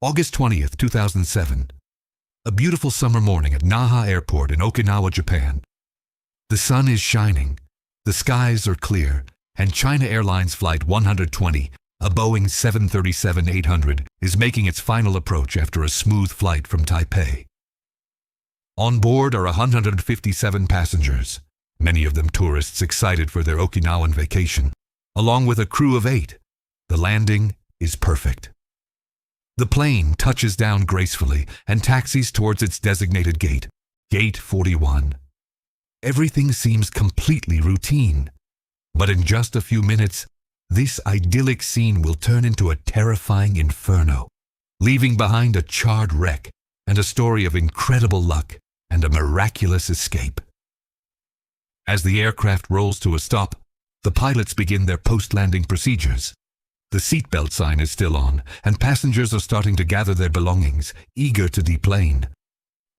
August 20th, 2007. A beautiful summer morning at Naha Airport in Okinawa, Japan. The sun is shining, the skies are clear, and China Airlines Flight 120, a Boeing 737-800, is making its final approach after a smooth flight from Taipei. On board are 157 passengers, many of them tourists excited for their Okinawan vacation, along with a crew of 8. The landing is perfect. The plane touches down gracefully and taxis towards its designated gate, Gate 41. Everything seems completely routine, but in just a few minutes, this idyllic scene will turn into a terrifying inferno, leaving behind a charred wreck and a story of incredible luck and a miraculous escape. As the aircraft rolls to a stop, the pilots begin their post-landing procedures. The seatbelt sign is still on, and passengers are starting to gather their belongings, eager to deplane.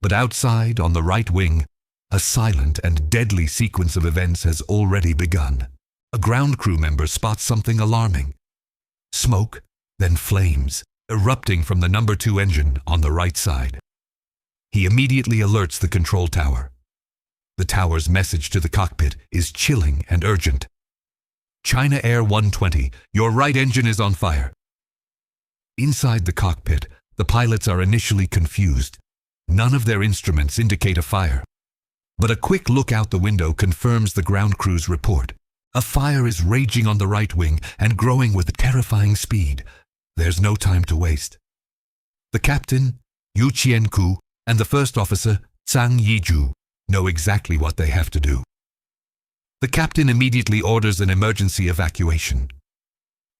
But outside, on the right wing, a silent and deadly sequence of events has already begun. A ground crew member spots something alarming. Smoke, then flames, erupting from the number 2 engine on the right side. He immediately alerts the control tower. The tower's message to the cockpit is chilling and urgent. China Air 120, your right engine is on fire. Inside the cockpit, the pilots are initially confused. None of their instruments indicate a fire. But a quick look out the window confirms the ground crew's report. A fire is raging on the right wing and growing with terrifying speed. There's no time to waste. The captain, Yu Qianku, and the first officer, Zhang Yiju, know exactly what they have to do. The captain immediately orders an emergency evacuation.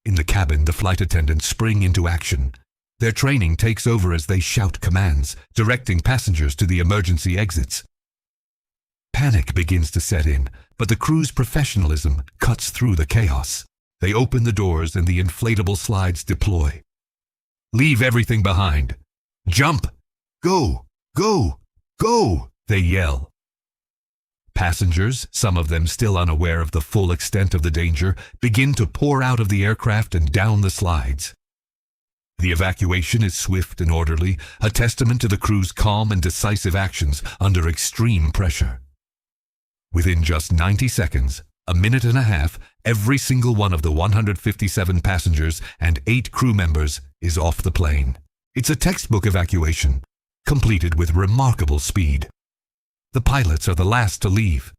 In the cabin, the flight attendants spring into action. Their training takes over as they shout commands, directing passengers to the emergency exits. Panic begins to set in, but the crew's professionalism cuts through the chaos. They open the doors and the inflatable slides deploy. Leave everything behind. Jump! Go! Go! Go! They yell. Passengers, some of them still unaware of the full extent of the danger, begin to pour out of the aircraft and down the slides. The evacuation is swift and orderly, a testament to the crew's calm and decisive actions under extreme pressure. Within just 90 seconds, a minute and a half, every single one of the 157 passengers and 8 crew members is off the plane. It's a textbook evacuation, completed with remarkable speed. The pilots are the last to leave.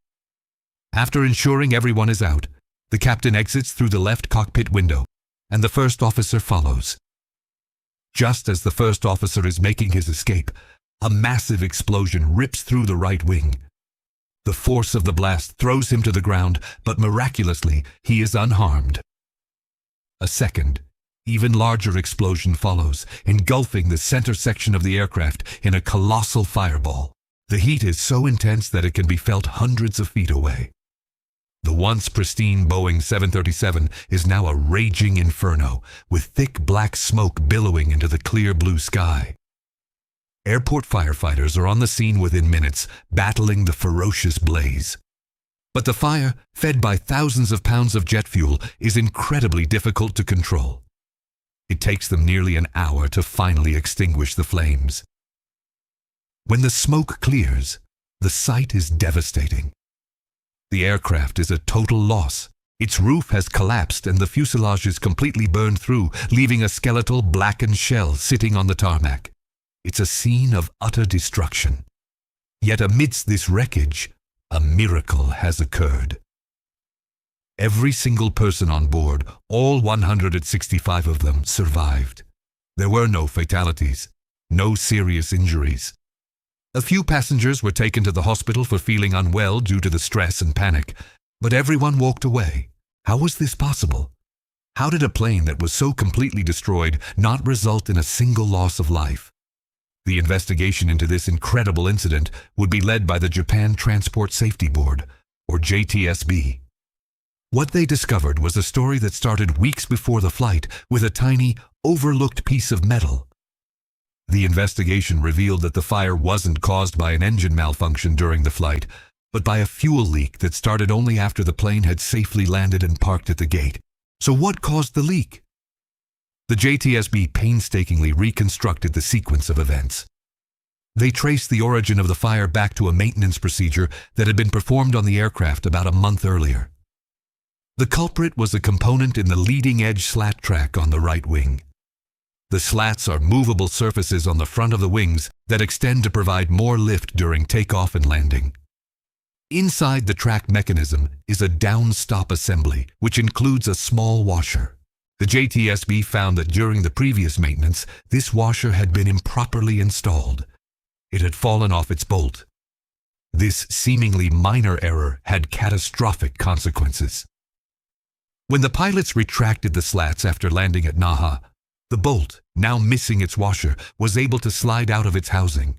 After ensuring everyone is out, the captain exits through the left cockpit window, and the first officer follows. Just as the first officer is making his escape, a massive explosion rips through the right wing. The force of the blast throws him to the ground, but miraculously, he is unharmed. A second, even larger explosion follows, engulfing the center section of the aircraft in a colossal fireball. The heat is so intense that it can be felt hundreds of feet away. The once pristine Boeing 737 is now a raging inferno, with thick black smoke billowing into the clear blue sky. Airport firefighters are on the scene within minutes, battling the ferocious blaze. But the fire, fed by thousands of pounds of jet fuel, is incredibly difficult to control. It takes them nearly an hour to finally extinguish the flames. When the smoke clears, the sight is devastating. The aircraft is a total loss. Its roof has collapsed and the fuselage is completely burned through, leaving a skeletal blackened shell sitting on the tarmac. It's a scene of utter destruction. Yet amidst this wreckage, a miracle has occurred. Every single person on board, all 165 of them, survived. There were no fatalities, no serious injuries. A few passengers were taken to the hospital for feeling unwell due to the stress and panic, but everyone walked away. How was this possible? How did a plane that was so completely destroyed not result in a single loss of life? The investigation into this incredible incident would be led by the Japan Transport Safety Board, or JTSB. What they discovered was a story that started weeks before the flight with a tiny, overlooked piece of metal. The investigation revealed that the fire wasn't caused by an engine malfunction during the flight, but by a fuel leak that started only after the plane had safely landed and parked at the gate. So what caused the leak? The JTSB painstakingly reconstructed the sequence of events. They traced the origin of the fire back to a maintenance procedure that had been performed on the aircraft about a month earlier. The culprit was a component in the leading-edge slat track on the right wing. The slats are movable surfaces on the front of the wings that extend to provide more lift during takeoff and landing. Inside the track mechanism is a downstop assembly, which includes a small washer. The JTSB found that during the previous maintenance, this washer had been improperly installed. It had fallen off its bolt. This seemingly minor error had catastrophic consequences. When the pilots retracted the slats after landing at Naha, the bolt, now missing its washer, was able to slide out of its housing.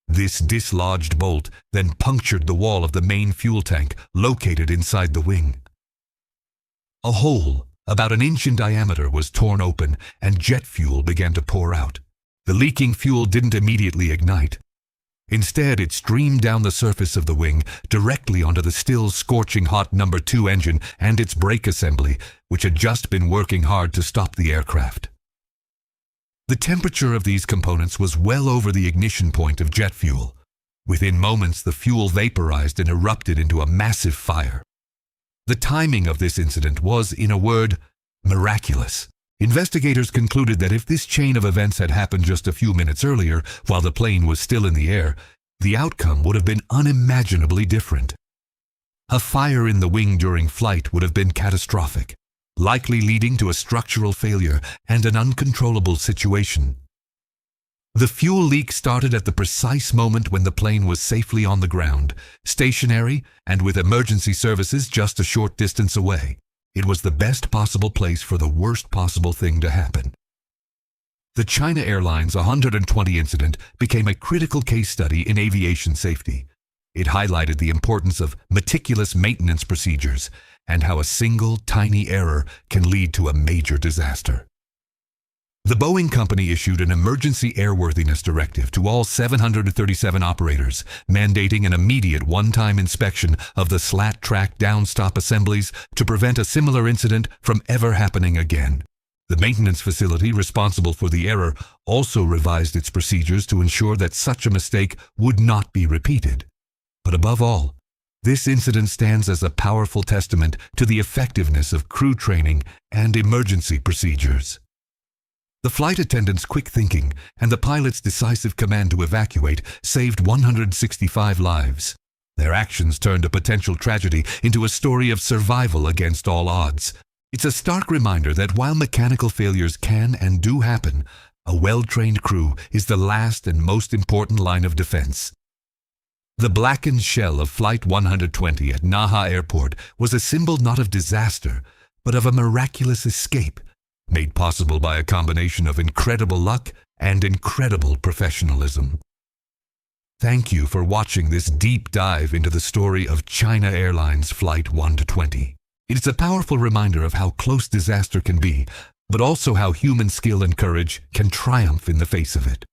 This dislodged bolt then punctured the wall of the main fuel tank located inside the wing. A hole about an inch in diameter was torn open and jet fuel began to pour out. The leaking fuel didn't immediately ignite. Instead, it streamed down the surface of the wing directly onto the still scorching hot No. 2 engine and its brake assembly, which had just been working hard to stop the aircraft. The temperature of these components was well over the ignition point of jet fuel. Within moments, the fuel vaporized and erupted into a massive fire. The timing of this incident was, in a word, miraculous. Investigators concluded that if this chain of events had happened just a few minutes earlier, while the plane was still in the air, the outcome would have been unimaginably different. A fire in the wing during flight would have been catastrophic, likely leading to a structural failure and an uncontrollable situation. The fuel leak started at the precise moment when the plane was safely on the ground, stationary, and with emergency services just a short distance away. It was the best possible place for the worst possible thing to happen. The China Airlines 120 incident became a critical case study in aviation safety. It highlighted the importance of meticulous maintenance procedures and how a single tiny error can lead to a major disaster. The Boeing company issued an emergency airworthiness directive to all 737 operators, mandating an immediate one-time inspection of the slat track downstop assemblies to prevent a similar incident from ever happening again. The maintenance facility responsible for the error also revised its procedures to ensure that such a mistake would not be repeated. But above all, this incident stands as a powerful testament to the effectiveness of crew training and emergency procedures. The flight attendants' quick thinking and the pilot's decisive command to evacuate saved 165 lives. Their actions turned a potential tragedy into a story of survival against all odds. It's a stark reminder that while mechanical failures can and do happen, a well-trained crew is the last and most important line of defense. The blackened shell of Flight 120 at Naha Airport was a symbol not of disaster, but of a miraculous escape, made possible by a combination of incredible luck and incredible professionalism. Thank you for watching this deep dive into the story of China Airlines Flight 120. It's a powerful reminder of how close disaster can be, but also how human skill and courage can triumph in the face of it.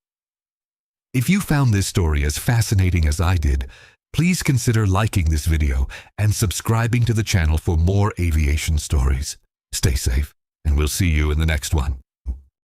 If you found this story as fascinating as I did, please consider liking this video and subscribing to the channel for more aviation stories. Stay safe, and we'll see you in the next one.